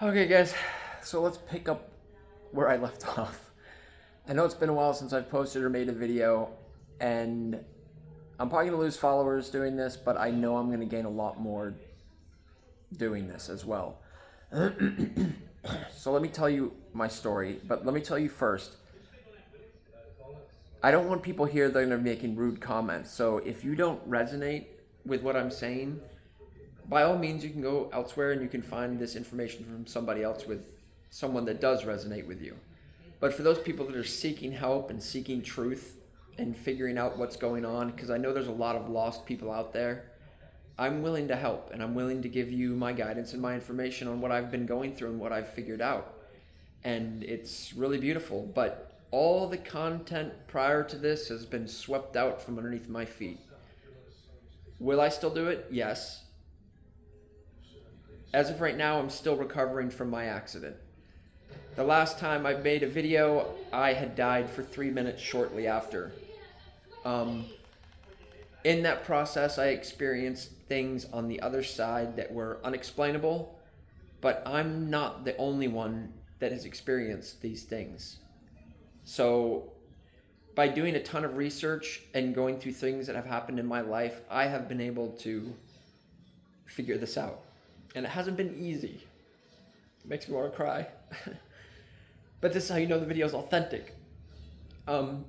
Okay, guys, so let's pick up where I left off. I know it's been a while since I've posted or made a video, and I'm probably going to lose followers doing this, but I know I'm going to gain a lot more doing this as well. So let me tell you my story, but let me tell you first. I don't want people here that are making rude comments, so if you don't resonate with what I'm saying, by all means, you can go elsewhere and you can find this information from somebody else with someone that does resonate with you. But for those people that are seeking help and seeking truth and figuring out what's going on, because I know there's a lot of lost people out there, I'm willing to help and I'm willing to give you my guidance and my information on what I've been going through and what I've figured out. And it's really beautiful, but all the content prior to this has been swept out from underneath my feet. Will I still do it? Yes. As of right now, I'm still recovering from my accident. The last time I made a video, I had died for 3 minutes shortly after. In that process, I experienced things on the other side that were unexplainable, but I'm not the only one that has experienced these things. So by doing a ton of research and going through things that have happened in my life, I have been able to figure this out. And it hasn't been easy. It makes me want to cry. But this is how you know the video is authentic. So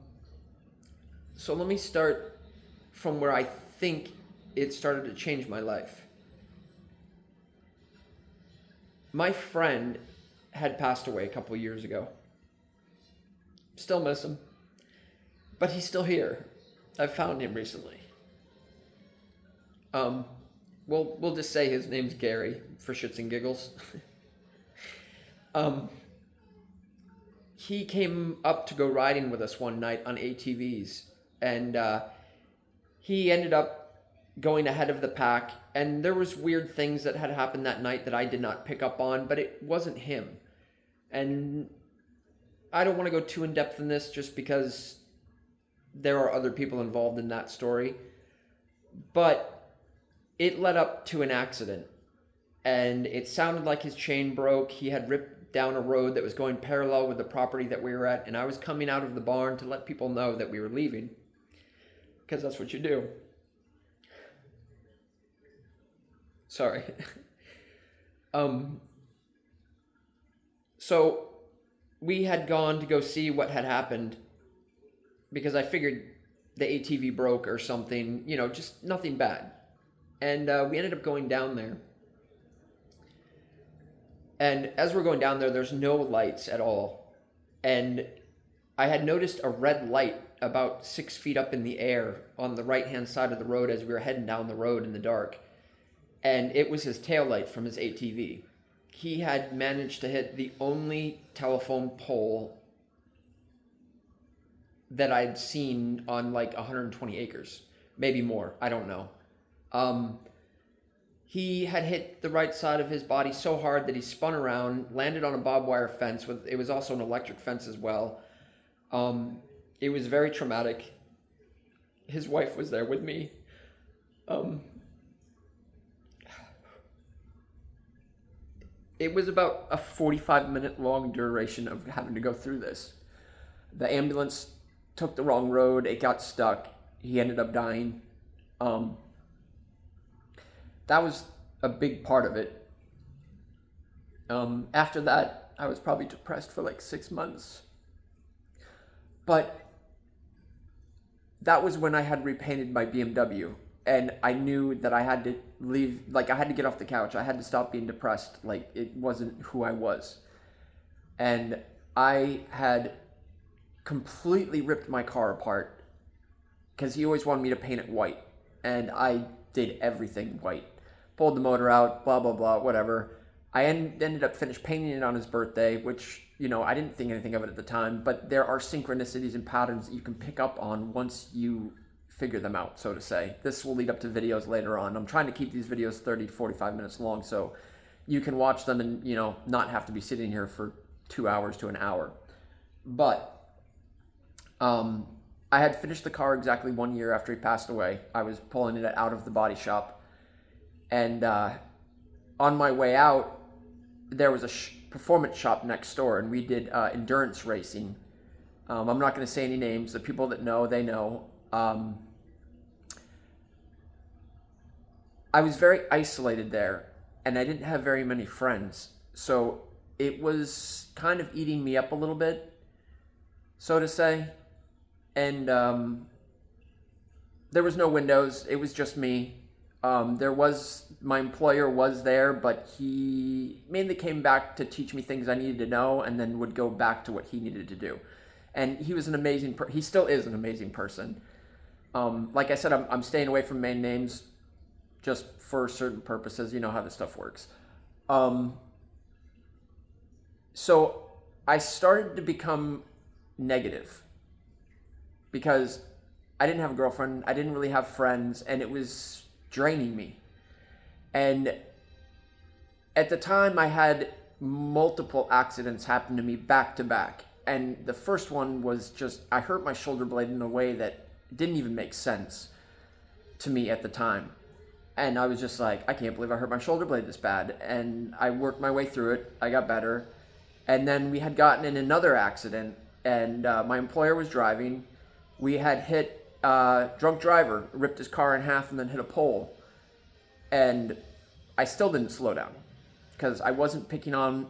let me start from where I think it started to change my life. My friend had passed away a couple years ago. Still miss him. But he's still here. I found him recently. We'll just say his name's Gary for shits and giggles. He came up to go riding with us one night on ATVs, and he ended up going ahead of the pack, and there was weird things that had happened that night that I did not pick up on, but it wasn't him. And I don't want to go too in depth in this just because there are other people involved in that story, but it led up to an accident, and it sounded like his chain broke. He had ripped down a road that was going parallel with the property that we were at, and I was coming out of the barn to let people know that we were leaving, because that's what you do. Sorry. So we had gone to go see what had happened, because I figured the ATV broke or something, just nothing bad. And we ended up going down there. And as we're going down there, there's no lights at all. And I had noticed a red light about 6 feet up in the air on the right-hand side of the road as we were heading down the road in the dark. And it was his taillight from his ATV. He had managed to hit the only telephone pole that I'd seen on like 120 acres. Maybe more, I don't know. He had hit the right side of his body so hard that he spun around, landed on a barbed wire fence. It was also an electric fence as well. It was very traumatic. His wife was there with me. It was about a 45-minute long duration of having to go through this. The ambulance took the wrong road. It got stuck. He ended up dying. That was a big part of it. After that, I was probably depressed for like 6 months. But that was when I had repainted my BMW. And I knew that I had to leave, like I had to get off the couch. I had to stop being depressed. Like it wasn't who I was. And I had completely ripped my car apart because he always wanted me to paint it white. And I did everything white. Pulled the motor out, blah, blah, blah, whatever. I ended up finished painting it on his birthday, which, I didn't think anything of it at the time, but there are synchronicities and patterns that you can pick up on once you figure them out, so to say. This will lead up to videos later on. I'm trying to keep these videos 30 to 45 minutes long so you can watch them and, not have to be sitting here for 2 hours to an hour. But I had finished the car exactly 1 year after he passed away. I was pulling it out of the body shop. And on my way out, there was a performance shop next door, and we did endurance racing. I'm not going to say any names. The people that know, they know. I was very isolated there, and I didn't have very many friends. So it was kind of eating me up a little bit, so to say. And there was no windows. It was just me. My employer was there, but he mainly came back to teach me things I needed to know and then would go back to what he needed to do. And he was an amazing, he still is an amazing person. Like I said, I'm staying away from main names just for certain purposes. You know how this stuff works. So I started to become negative because I didn't have a girlfriend. I didn't really have friends, and it was draining me. And at the time, I had multiple accidents happen to me back to back. And the first one was just, I hurt my shoulder blade in a way that didn't even make sense to me at the time. And I was just like, I can't believe I hurt my shoulder blade this bad. And I worked my way through it. I got better. And then we had gotten in another accident, and my employer was driving. We had hit drunk driver, ripped his car in half and then hit a pole. And I still didn't slow down because I wasn't picking on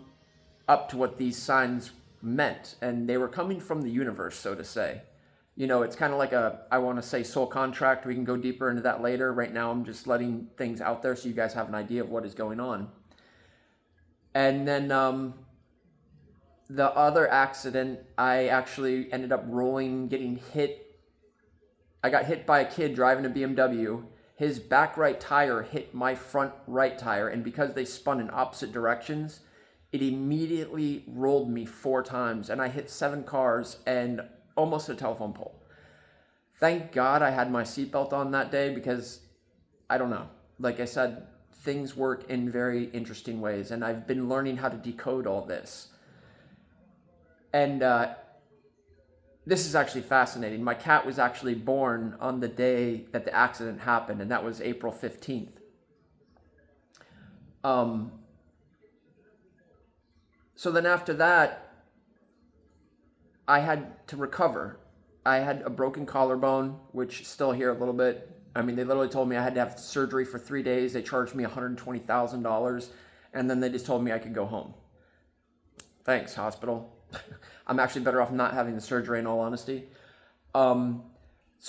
up to what these signs meant. And they were coming from the universe, so to say. You know, it's kind of like I want to say soul contract. We can go deeper into that later. Right now, I'm just letting things out there so you guys have an idea of what is going on. And then the other accident, I actually ended up getting hit. I got hit by a kid driving a BMW. His back right tire hit my front right tire, and because they spun in opposite directions, it immediately rolled me 4 times, and I hit 7 cars and almost a telephone pole. Thank God I had my seatbelt on that day because, I don't know, like I said, things work in very interesting ways, and I've been learning how to decode all this. And this is actually fascinating. My cat was actually born on the day that the accident happened, and that was April 15th. So then after that, I had to recover. I had a broken collarbone, which still here a little bit. I mean, they literally told me I had to have surgery for 3 days. They charged me $120,000, and then they just told me I could go home. Thanks, hospital. I'm actually better off not having the surgery, in all honesty. So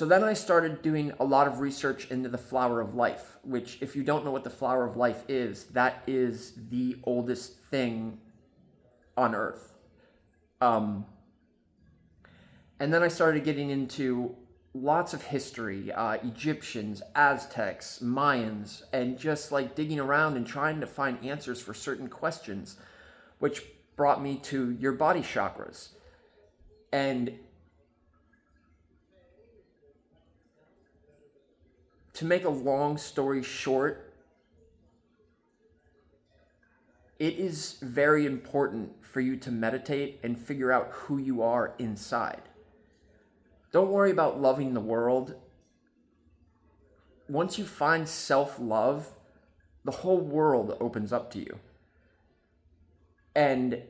then I started doing a lot of research into the flower of life, which, if you don't know what the flower of life is, that is the oldest thing on Earth. And then I started getting into lots of history, Egyptians, Aztecs, Mayans, and just like digging around and trying to find answers for certain questions, which brought me to your body chakras. And to make a long story short, it is very important for you to meditate and figure out who you are inside. Don't worry about loving the world. Once you find self-love, the whole world opens up to you. And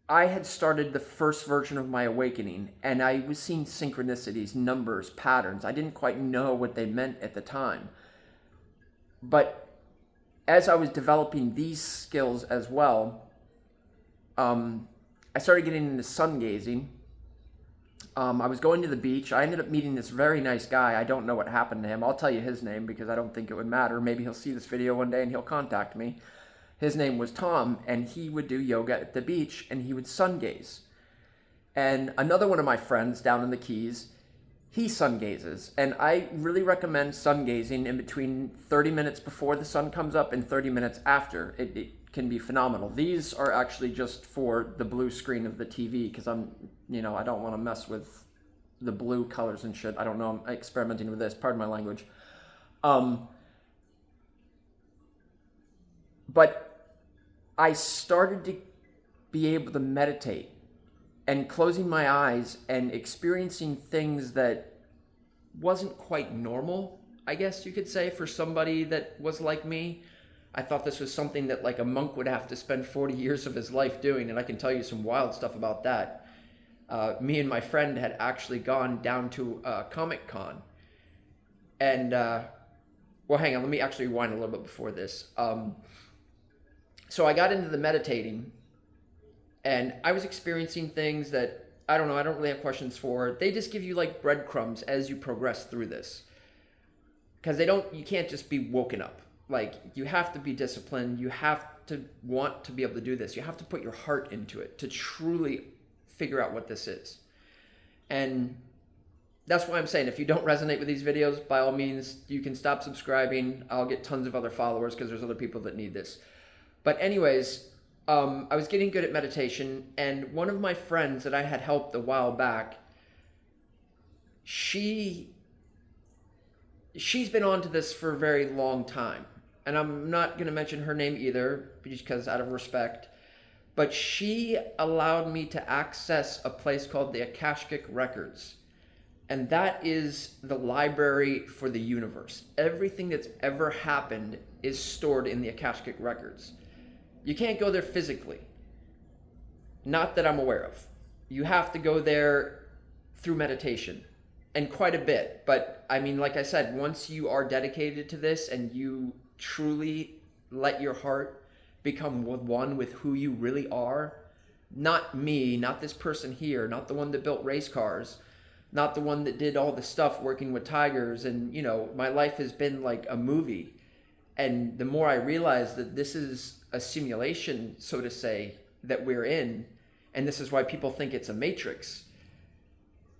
I had started the first version of my awakening, and I was seeing synchronicities, numbers, patterns. I didn't quite know what they meant at the time. But as I was developing these skills as well, I started getting into sun gazing. I was going to the beach. I ended up meeting this very nice guy. I don't know what happened to him. I'll tell you his name because I don't think it would matter. Maybe he'll see this video one day and he'll contact me. His name was Tom, and he would do yoga at the beach, and he would sun gaze. And another one of my friends down in the Keys, he sun gazes. And I really recommend sun gazing in between 30 minutes before the sun comes up and 30 minutes after. It can be phenomenal. These are actually just for the blue screen of the TV because I don't want to mess with the blue colors and shit. I don't know. I'm experimenting with this. Pardon my language. But I started to be able to meditate and closing my eyes and experiencing things that wasn't quite normal, I guess you could say, for somebody that was like me. I thought this was something that like a monk would have to spend 40 years of his life doing, and I can tell you some wild stuff about that. Me and my friend had actually gone down to Comic Con, and well, hang on, let me actually rewind a little bit before this. So I got into the meditating, and I was experiencing things that I don't know, I don't really have questions for. They just give you like breadcrumbs as you progress through this. Because you can't just be woken up. Like, you have to be disciplined. You have to want to be able to do this. You have to put your heart into it to truly figure out what this is. And that's why I'm saying, if you don't resonate with these videos, by all means, you can stop subscribing. I'll get tons of other followers because there's other people that need this. But anyways, I was getting good at meditation, and one of my friends that I had helped a while back, she's been onto this for a very long time. And I'm not going to mention her name either, because out of respect. But she allowed me to access a place called the Akashic Records. And that is the library for the universe. Everything that's ever happened is stored in the Akashic Records. You can't go there physically. Not that I'm aware of. You have to go there through meditation. And quite a bit. But I mean, like I said, once you are dedicated to this and you truly let your heart become one with who you really are, not me, not this person here, not the one that built race cars, not the one that did all the stuff working with tigers, and my life has been like a movie. And the more I realize that this is a simulation, so to say, that we're in, and this is why people think it's a matrix.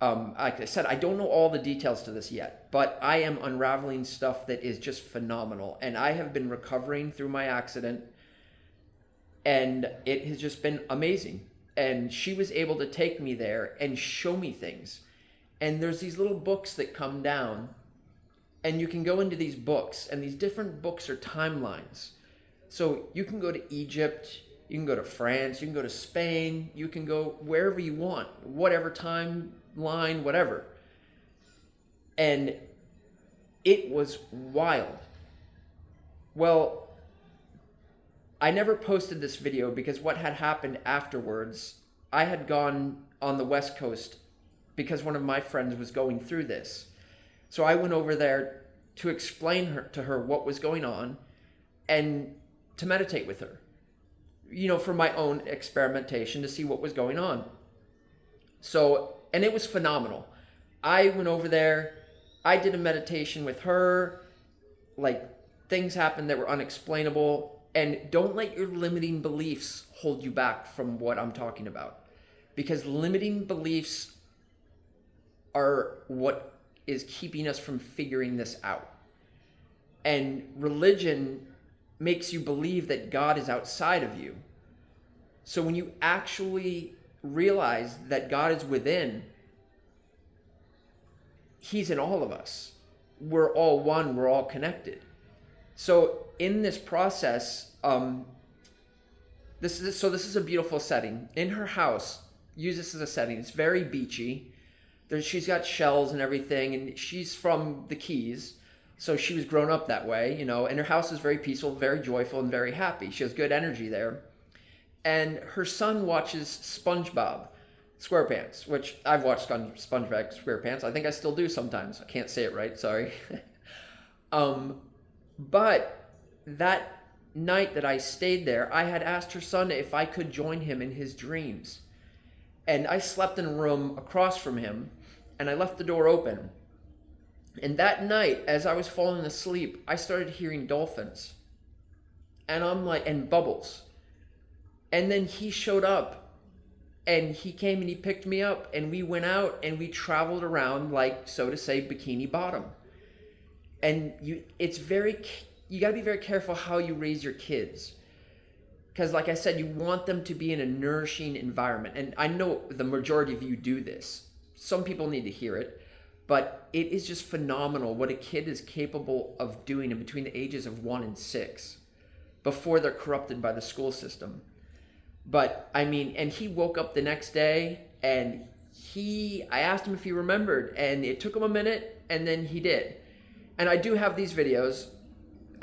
Like I said, I don't know all the details to this yet, but I am unraveling stuff that is just phenomenal. And I have been recovering through my accident, and it has just been amazing. And she was able to take me there and show me things. And there's these little books that come down, and you can go into these books, and these different books are timelines. So you can go to Egypt, you can go to France, you can go to Spain, you can go wherever you want, whatever timeline, whatever. And it was wild. Well, I never posted this video because what had happened afterwards, I had gone on the West Coast because one of my friends was going through this. So I went over there to explain to her what was going on and to meditate with her, for my own experimentation to see what was going on. So, and it was phenomenal. I went over there, I did a meditation with her, like things happened that were unexplainable. And don't let your limiting beliefs hold you back from what I'm talking about, because limiting beliefs are what is keeping us from figuring this out. And religion makes you believe that God is outside of you. So when you actually realize that God is within, He's in all of us. We're all one, we're all connected. So in this process, this is a beautiful setting. In her house, use this as a setting. It's very beachy. She's got shells and everything, and she's from the Keys, so she was grown up that way, and her house is very peaceful, very joyful, and very happy. She has good energy there. And her son watches SpongeBob SquarePants, which I've watched on SpongeBob SquarePants. I think I still do sometimes. I can't say it right, sorry. But that night that I stayed there, I had asked her son if I could join him in his dreams. And I slept in a room across from him, and I left the door open. And that night, as I was falling asleep, I started hearing dolphins. And I'm like, and bubbles. And then he showed up, and he came and he picked me up, and we went out and we traveled around, like, so to say, Bikini Bottom. And you got to be very careful how you raise your kids. Because like I said, you want them to be in a nourishing environment. And I know the majority of you do this. Some people need to hear it. But it is just phenomenal what a kid is capable of doing in between the ages of 1 and 6 before they're corrupted by the school system. But I mean, and he woke up the next day, and I asked him if he remembered, and it took him a minute, and then he did. And I do have these videos.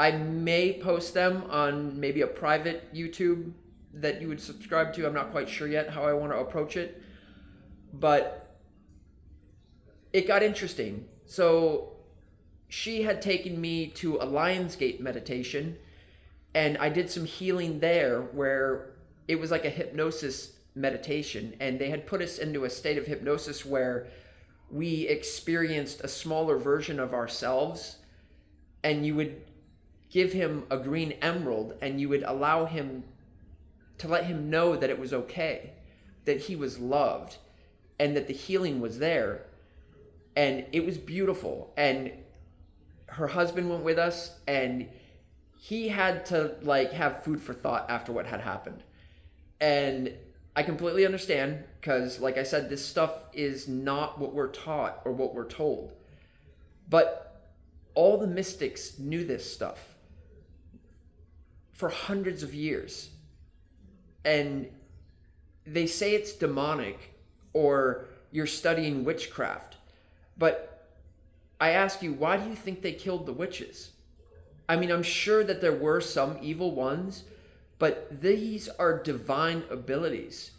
I may post them on maybe a private YouTube that you would subscribe to. I'm not quite sure yet how I want to approach it. But it got interesting. So she had taken me to a Lionsgate meditation, and I did some healing there where it was like a hypnosis meditation, and they had put us into a state of hypnosis where we experienced a smaller version of ourselves, and you would give him a green emerald and you would allow him to let him know that it was okay, that he was loved, and that the healing was there. And it was beautiful. And her husband went with us, and he had to like have food for thought after what had happened. And I completely understand, because like I said, this stuff is not what we're taught or what we're told. But all the mystics knew this stuff for hundreds of years. And they say it's demonic or you're studying witchcraft. But I ask you, why do you think they killed the witches? I mean, I'm sure that there were some evil ones, but these are divine abilities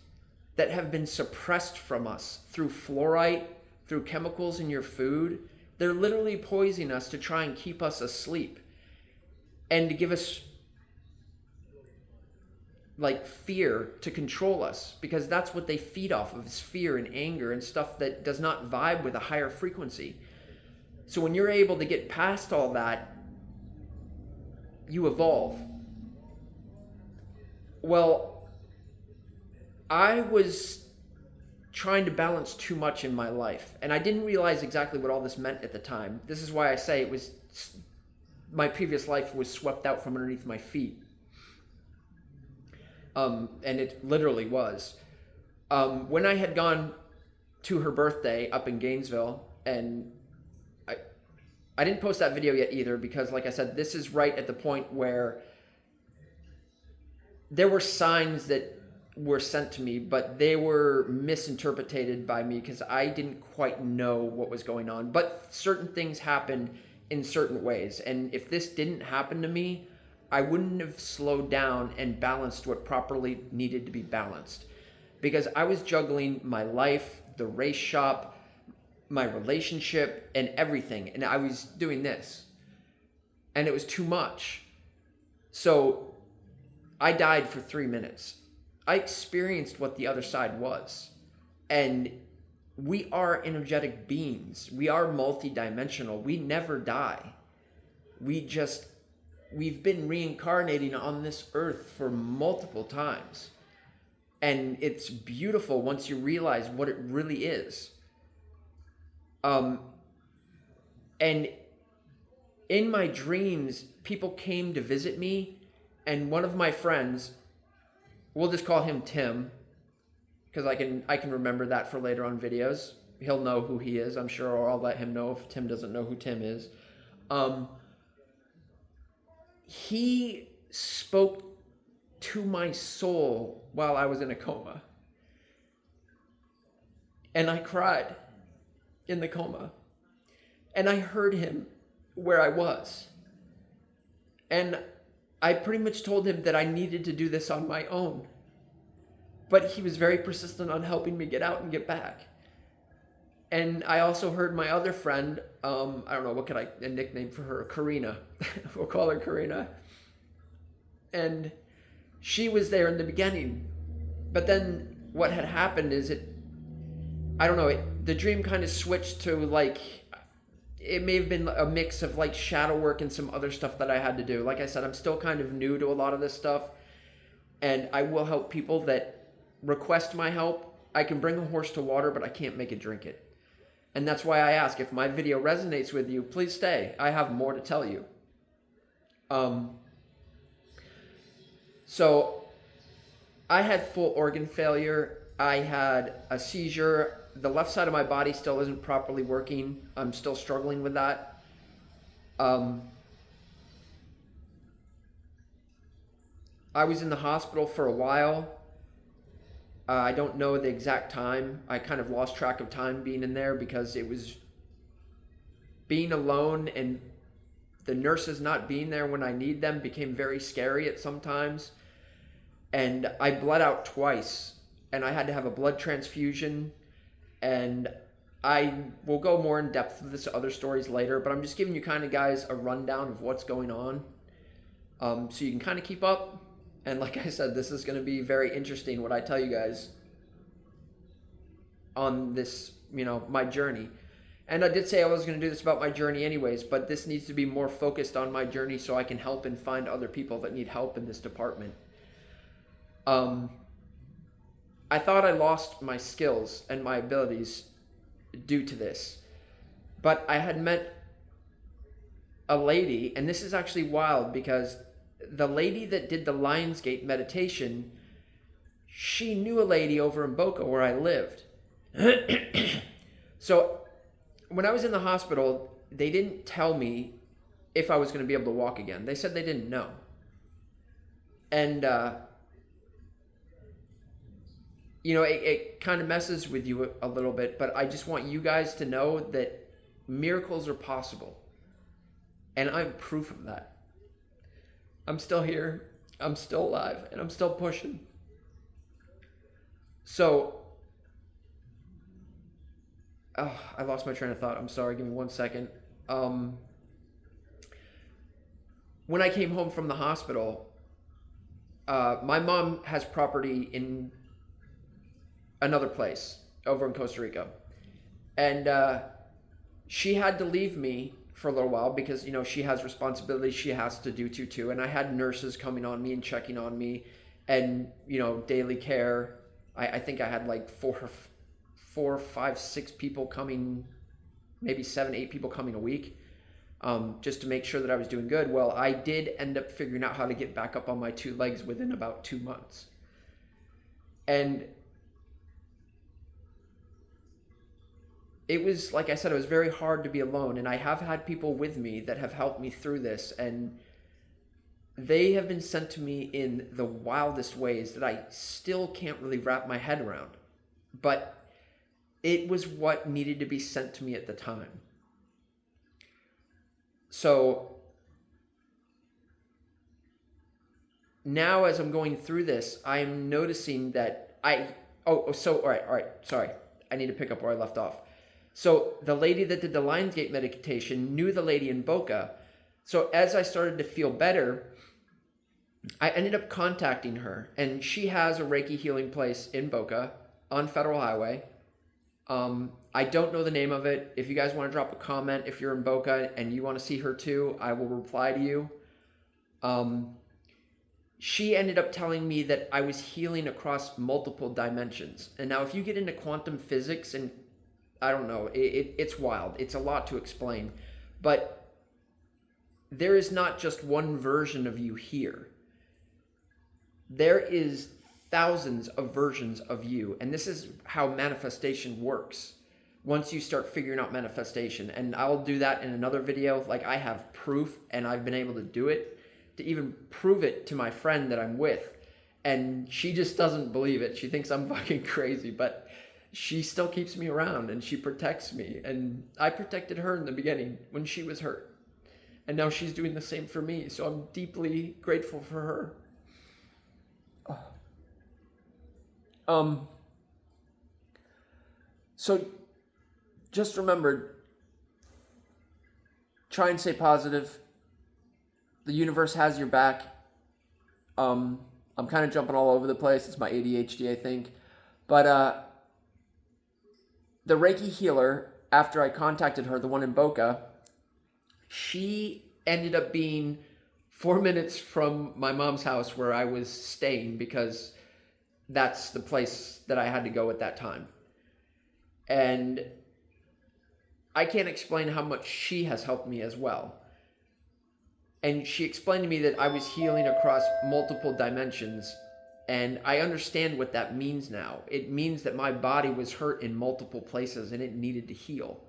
that have been suppressed from us through fluoride, through chemicals in your food. They're literally poisoning us to try and keep us asleep and to give us like fear to control us, because that's what they feed off of, is fear and anger and stuff that does not vibe with a higher frequency. So when you're able to get past all that, you evolve. Well, I was trying to balance too much in my life, and I didn't realize exactly what all this meant at the time. This is why I say it was, my previous life was swept out from underneath my feet. And it literally was. When I had gone to her birthday up in Gainesville, and I didn't post that video yet either, because like I said, this is right at the point where there were signs that were sent to me, but they were misinterpreted by me because I didn't quite know what was going on. But certain things happened in certain ways. And if this didn't happen to me, I wouldn't have slowed down and balanced what properly needed to be balanced, because I was juggling my life, the race shop, my relationship, and everything. And I was doing this, and it was too much. So I died for 3 minutes. I experienced what the other side was. And we are energetic beings. We are multidimensional. We never die. We've been reincarnating on this earth for multiple times. And it's beautiful once you realize what it really is. And in my dreams, people came to visit me, and one of my friends, we'll just call him Tim, because I can remember that for later on videos. He'll know who he is, I'm sure, or I'll let him know if Tim doesn't know who Tim is. He spoke to my soul while I was in a coma. And I cried in the coma. And I heard him where I was. And I pretty much told him that I needed to do this on my own. But he was very persistent on helping me get out and get back. And I also heard my other friend, I don't know, what could a nickname for her? Karina. We'll call her Karina. And she was there in the beginning. But then what had happened is the dream kind of switched to like, it may have been a mix of like shadow work and some other stuff that I had to do. Like I said, I'm still kind of new to a lot of this stuff. And I will help people that request my help. I can bring a horse to water, but I can't make it drink it. And that's why I ask, if my video resonates with you, please stay. I have more to tell you. So I had full organ failure. I had a seizure. The left side of my body still isn't properly working. I'm still struggling with that. I was in the hospital for a while. I don't know the exact time. I kind of lost track of time being in there because it was being alone and The nurses not being there when I need them became very scary at some times. And I bled out twice, and I had to have a blood transfusion. And I will go more in depth with this other stories later, but I'm just giving you kind of guys a rundown of what's going on, so you can kind of keep up. And like I said, this is going to be very interesting what I tell you guys on this, my journey. And I did say I was going to do this about my journey anyways, but this needs to be more focused on my journey so I can help and find other people that need help in this department. I thought I lost my skills and my abilities due to this, but I had met a lady, and this is actually wild because the lady that did the Lionsgate meditation, she knew a lady over in Boca where I lived. So when I was in the hospital, they didn't tell me if I was going to be able to walk again. They said they didn't know. And, it kind of messes with you a little bit, but I just want you guys to know that miracles are possible. And I'm proof of that. I'm still here, I'm still alive, and I'm still pushing. So, I lost my train of thought. I'm sorry, give me 1 second. When I came home from the hospital, my mom has property in another place over in Costa Rica. And she had to leave me for a little while because, she has responsibilities she has to do too. And I had nurses coming on me and checking on me and, daily care. I think I had like four, five, 6 people coming, maybe 7, 8 people coming a week, just to make sure that I was doing good. Well, I did end up figuring out how to get back up on my 2 legs within about 2 months. And it was, like I said, it was very hard to be alone. And I have had people with me that have helped me through this. And they have been sent to me in the wildest ways that I still can't really wrap my head around. But it was what needed to be sent to me at the time. So now as I'm going through this, I'm noticing that all right, sorry. I need to pick up where I left off. So the lady that did the Lionsgate meditation knew the lady in Boca. So as I started to feel better, I ended up contacting her, and she has a Reiki healing place in Boca on Federal Highway. I don't know the name of it. If you guys want to drop a comment, if you're in Boca and you want to see her too, I will reply to you. She ended up telling me that I was healing across multiple dimensions. And now if you get into quantum physics, and I don't know, it's wild. It's a lot to explain. But there is not just one version of you here. There is thousands of versions of you. And this is how manifestation works. Once you start figuring out manifestation, and I'll do that in another video. Like, I have proof, and I've been able to do it, to even prove it to my friend that I'm with. And she just doesn't believe it. She thinks I'm fucking crazy, but she still keeps me around and she protects me. And I protected her in the beginning when she was hurt. And now she's doing the same for me. So I'm deeply grateful for her. So just remember, try and stay positive. The universe has your back. I'm kind of jumping all over the place. It's my ADHD, I think. But the Reiki healer, after I contacted her, the one in Boca, she ended up being 4 minutes from my mom's house where I was staying, because that's the place that I had to go at that time. And I can't explain how much she has helped me as well. And she explained to me that I was healing across multiple dimensions. And I understand what that means now. It means that my body was hurt in multiple places and it needed to heal.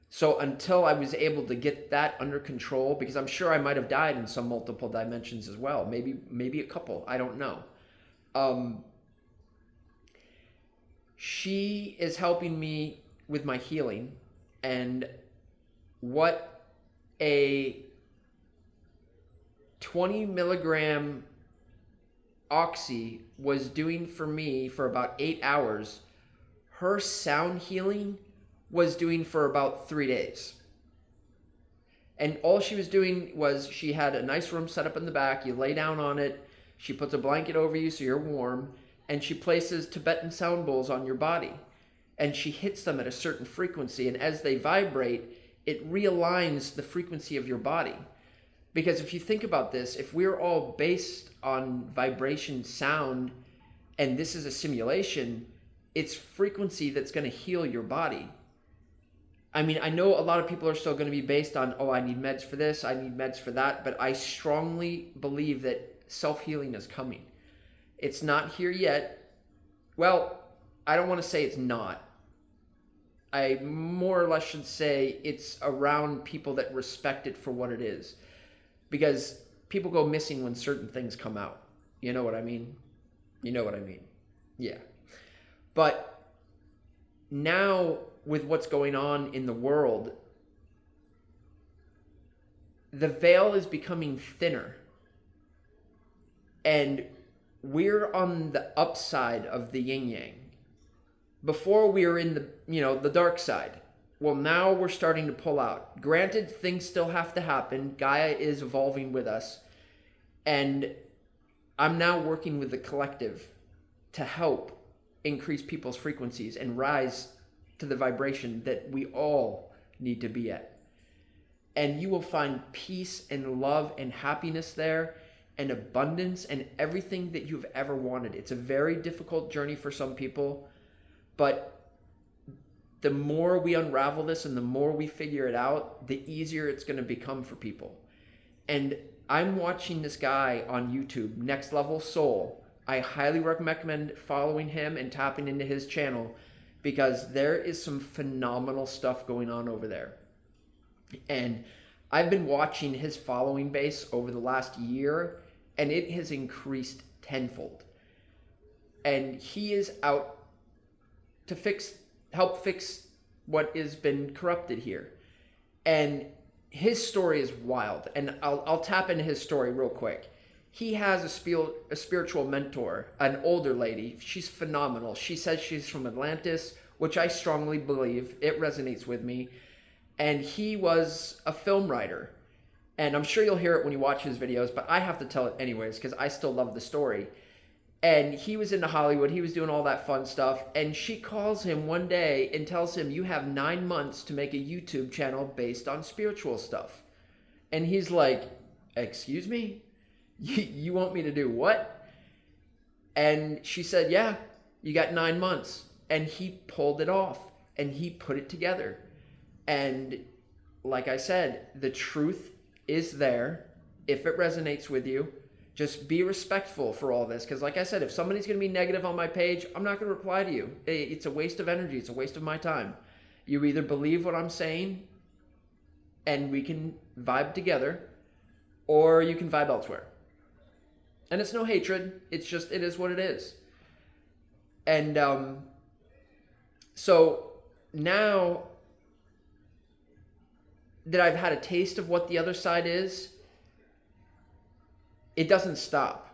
So until I was able to get that under control, because I'm sure I might have died in some multiple dimensions as well. Maybe a couple. I don't know. She is helping me with my healing. And what a 20 milligram oxy was doing for me for about 8 hours, her sound healing was doing for about 3 days. And all she was doing was, she had a nice room set up in the back. You lay down on it. She puts a blanket over you so you're warm. And she places Tibetan sound bowls on your body. And she hits them at a certain frequency. And as they vibrate, it realigns the frequency of your body. Because if you think about this, if we're all based on vibration sound, and this is a simulation, it's frequency that's going to heal your body. I mean, I know a lot of people are still going to be based on, oh, I need meds for this, I need meds for that, but I strongly believe that self-healing is coming. It's not here yet. Well, I don't want to say it's not. I more or less should say it's around people that respect it for what it is. Because people go missing when certain things come out. You know what I mean? You know what I mean? Yeah. But now, with what's going on in the world, the veil is becoming thinner. And we're on the upside of the yin-yang. Before we were in the dark side. Well, now we're starting to pull out. Granted, things still have to happen. Gaia is evolving with us. And I'm now working with the collective to help increase people's frequencies and rise to the vibration that we all need to be at. And you will find peace and love and happiness there, and abundance and everything that you've ever wanted. It's a very difficult journey for some people, but the more we unravel this and the more we figure it out, the easier it's going to become for people. And I'm watching this guy on YouTube, Next Level Soul. I highly recommend following him and tapping into his channel, because there is some phenomenal stuff going on over there. And I've been watching his following base over the last year, and it has increased tenfold. And he is out to help fix what has been corrupted here. And his story is wild. And I'll tap into his story real quick. He has a spiritual mentor, an older lady. She's phenomenal. She says she's from Atlantis, which I strongly believe. It resonates with me. And he was a film writer. And I'm sure you'll hear it when you watch his videos, but I have to tell it anyways because I still love the story. And he was into Hollywood. He was doing all that fun stuff. And she calls him one day and tells him, you have 9 months to make a YouTube channel based on spiritual stuff. And he's like, excuse me? You want me to do what? And she said, yeah, you got 9 months. And he pulled it off and he put it together. And like I said, the truth is there. If it resonates with you, just be respectful for all this. Because like I said, if somebody's going to be negative on my page, I'm not going to reply to you. It's a waste of energy. It's a waste of my time. You either believe what I'm saying and we can vibe together, or you can vibe elsewhere. And it's no hatred. It's just, it is what it is. And so now that I've had a taste of what the other side is, it doesn't stop.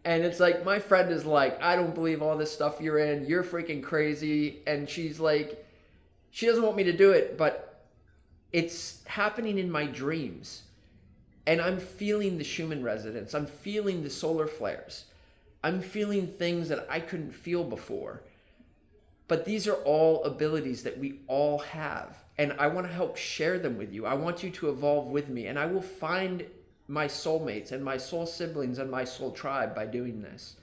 And it's like, my friend is like, I don't believe all this stuff you're in. You're freaking crazy. And she's like, she doesn't want me to do it, but it's happening in my dreams. And I'm feeling the Schumann resonance. I'm feeling the solar flares. I'm feeling things that I couldn't feel before. But these are all abilities that we all have. And I want to help share them with you. I want you to evolve with me. And I will find my soulmates and my soul siblings and my soul tribe by doing this.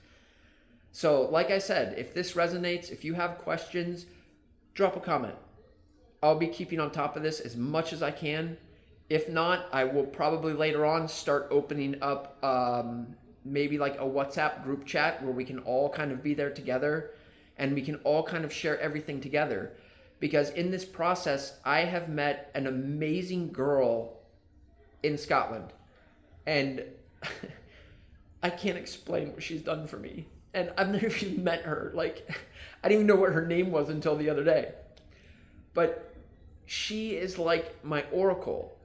So, like I said, if this resonates, if you have questions, drop a comment. I'll be keeping on top of this as much as I can. If not, I will probably later on start opening up maybe like a WhatsApp group chat where we can all kind of be there together and we can all kind of share everything together. Because in this process, I have met an amazing girl in Scotland. And I can't explain what she's done for me. And I've never even met her. Like, I didn't even know what her name was until the other day. But she is like my oracle.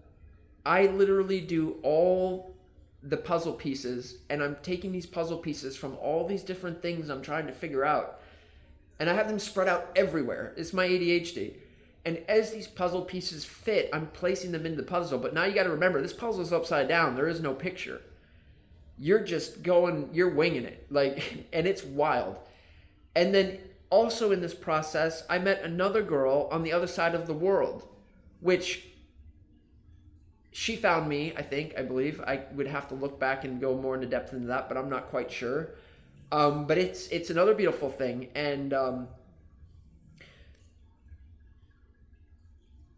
I literally do all the puzzle pieces, and I'm taking these puzzle pieces from all these different things I'm trying to figure out, and I have them spread out everywhere. It's my ADHD. And as these puzzle pieces fit, I'm placing them into the puzzle. But now you got to remember, this puzzle is upside down. There is no picture. You're just going, you're winging it. Like, and it's wild. And then also in this process, I met another girl on the other side of the world, which she found me, I believe. I would have to look back and go more into depth into that, but I'm not quite sure. But it's another beautiful thing. And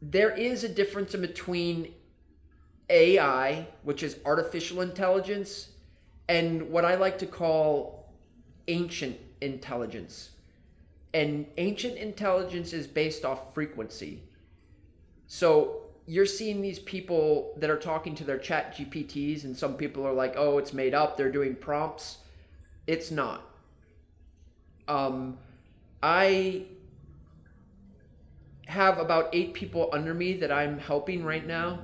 there is a difference in between AI, which is artificial intelligence, and what I like to call ancient intelligence. And ancient intelligence is based off frequency. So you're seeing these people that are talking to their chat GPTs, and some people are like, oh, it's made up, they're doing prompts. It's not. I have about 8 people under me that I'm helping right now,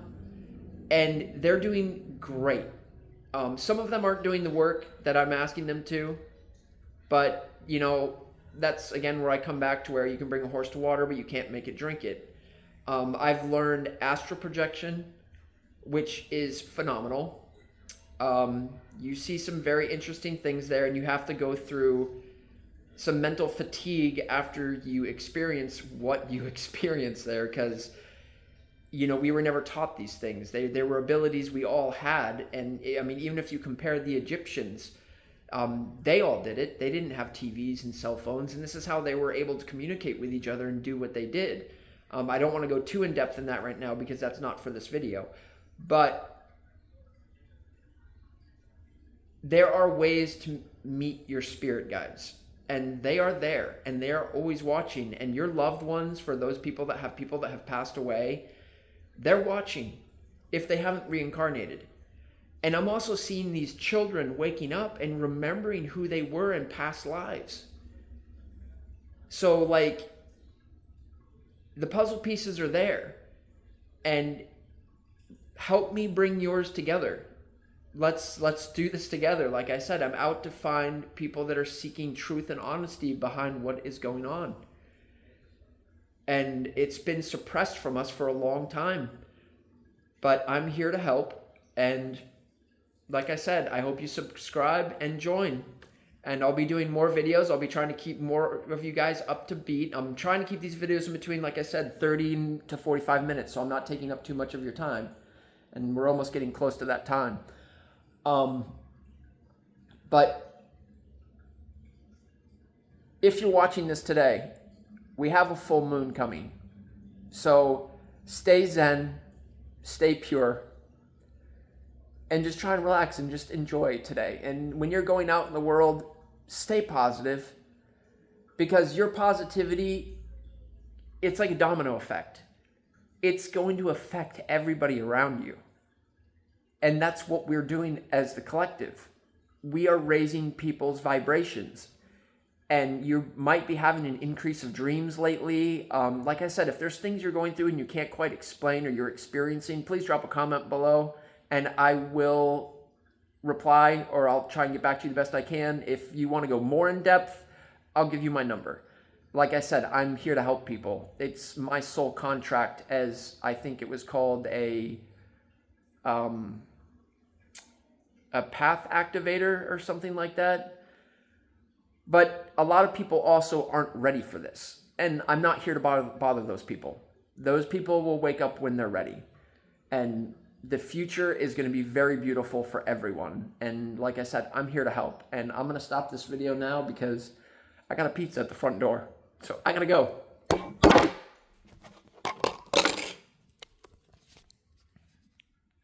and they're doing great. Some of them aren't doing the work that I'm asking them to, but you know, that's again where I come back to where you can bring a horse to water, but you can't make it drink it. I've learned astral projection, which is phenomenal. You see some very interesting things there, and you have to go through some mental fatigue after you experience what you experience there, because you know, we were never taught these things. They were abilities we all had, and I mean, even if you compare the Egyptians, they all did it. They didn't have TVs and cell phones, and this is how they were able to communicate with each other and do what they did. I don't want to go too in depth in that right now because that's not for this video, but there are ways to meet your spirit guides, and they are there, and they are always watching. And your loved ones, for those people that have passed away, they're watching if they haven't reincarnated. And I'm also seeing these children waking up and remembering who they were in past lives. So like, the puzzle pieces are there, and help me bring yours together. Let's do this together. Like I said, I'm out to find people that are seeking truth and honesty behind what is going on. And it's been suppressed from us for a long time. But I'm here to help. And like I said, I hope you subscribe and join. And I'll be doing more videos. I'll be trying to keep more of you guys up to beat. I'm trying to keep these videos in between, like I said, 30 to 45 minutes. So I'm not taking up too much of your time. And we're almost getting close to that time. But if you're watching this today, we have a full moon coming. So stay zen, stay pure, and just try and relax and just enjoy today. And when you're going out in the world, stay positive, because your positivity, it's like a domino effect. It's going to affect everybody around you. And that's what we're doing as the collective. We are raising people's vibrations. And you might be having an increase of dreams lately. Like I said, if there's things you're going through and you can't quite explain or you're experiencing, please drop a comment below and I will reply, or I'll try and get back to you the best I can. If you want to go more in depth, I'll give you my number. Like I said, I'm here to help people. It's my sole contract, as I think it was called, a path activator or something like that. But a lot of people also aren't ready for this. And I'm not here to bother those people. Those people will wake up when they're ready. And the future is going to be very beautiful for everyone. And like I said, I'm here to help. And I'm going to stop this video now because I got a pizza at the front door. So I got to go.